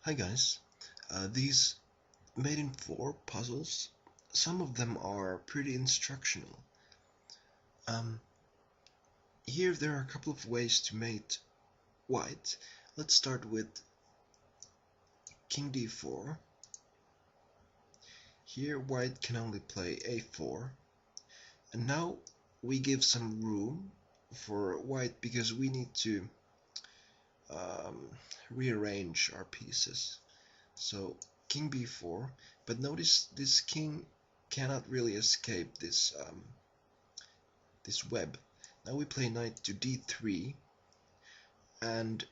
Hi guys, these made in 4 puzzles, some of them are pretty instructional. Um, Here there are a couple of ways to mate white. Let's start with King d4. Here white can only play a4, and now we give some room for white because we need to rearrange our pieces. So King b4, but notice this king cannot really escape this this web. Now we play knight to d3, and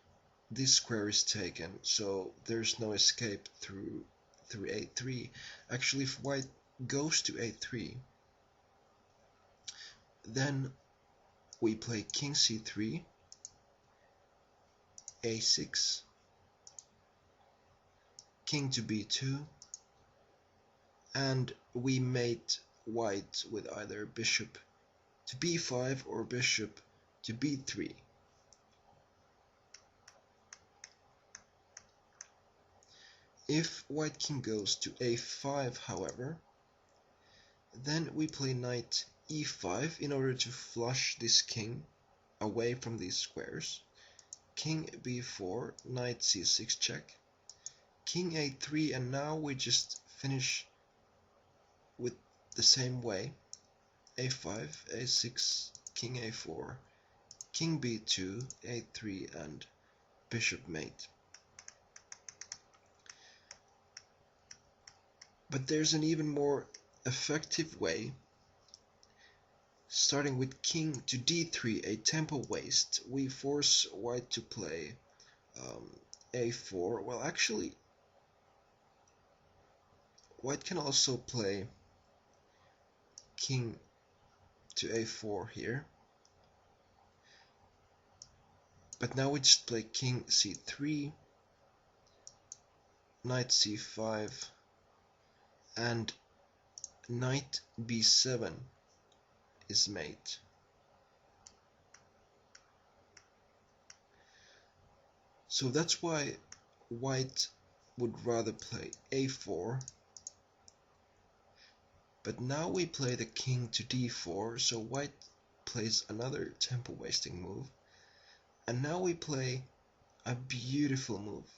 this square is taken, so there's no escape through a3. Actually, if white goes to a3, then we play king c3, a6, king to b2, and we mate white with either bishop to b5 or bishop to b3. If white king goes to a5, however, then we play knight e5 in order to flush this king away from these squares. King b4, knight c6 check, king a3, and now we just finish with the same way. a5, a6, king a4, king b2, a3, and bishop mate. But there's an even more effective way. Starting with king to d3, a tempo waste, we force white to play a4. Well, actually, white can also play king to a4 here. But now we just play king c3, knight c5, and knight b7 is mate. So that's why white would rather play a4. But now we play the king to d4, so white plays another tempo wasting move. And now we play a beautiful move.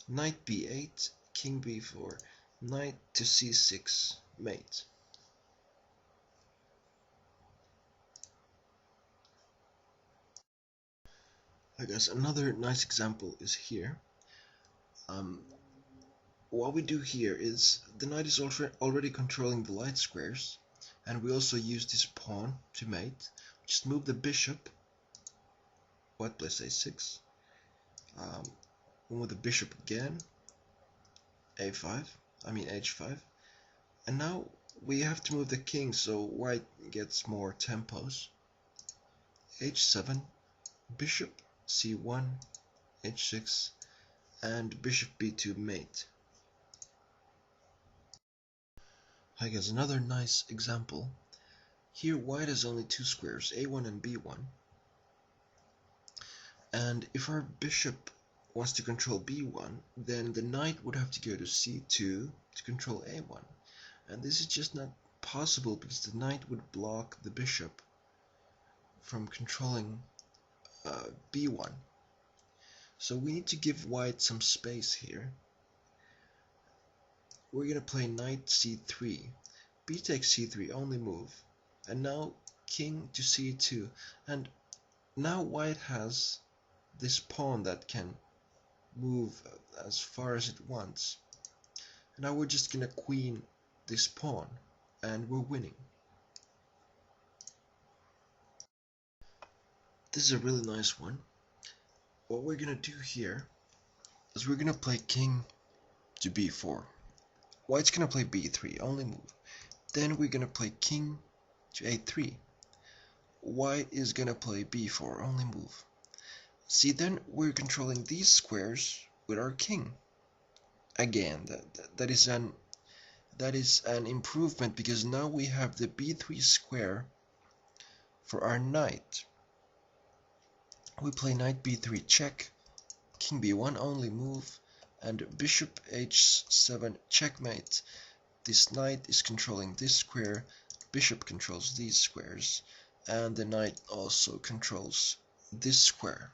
Knight b8, king b4, knight to c6, mate. I guess another nice example is here. What we do here is the knight is already controlling the light squares, and we also use this pawn to mate. Just move the bishop. White plays a6. Move the bishop again. h5. And now we have to move the king, so white gets more tempos. h7, bishop c1, h6, and bishop b2 mate. I guess another nice example. Here white has only 2 squares, a1 and b1. And if our bishop wants to control b1, then the knight would have to go to c2 to control a1. And this is just not possible because the knight would block the bishop from controlling b1. So we need to give white some space here. We're going to play knight c3, b takes c3, only move, and now king to c2, and now white has this pawn that can move as far as it wants. And now we're just going to queen this pawn, and we're winning. This is a really nice one. What we're going to do here is we're going to play king to b4. White's going to play b3, only move. Then we're going to play king to a3. White is going to play b4, only move. See, then we're controlling these squares with our king. Again, that is an improvement because now we have the b3 square for our knight. We play knight b3 check, king b1 only move, and bishop h7 checkmate. This knight is controlling this square, bishop controls these squares, and the knight also controls this square.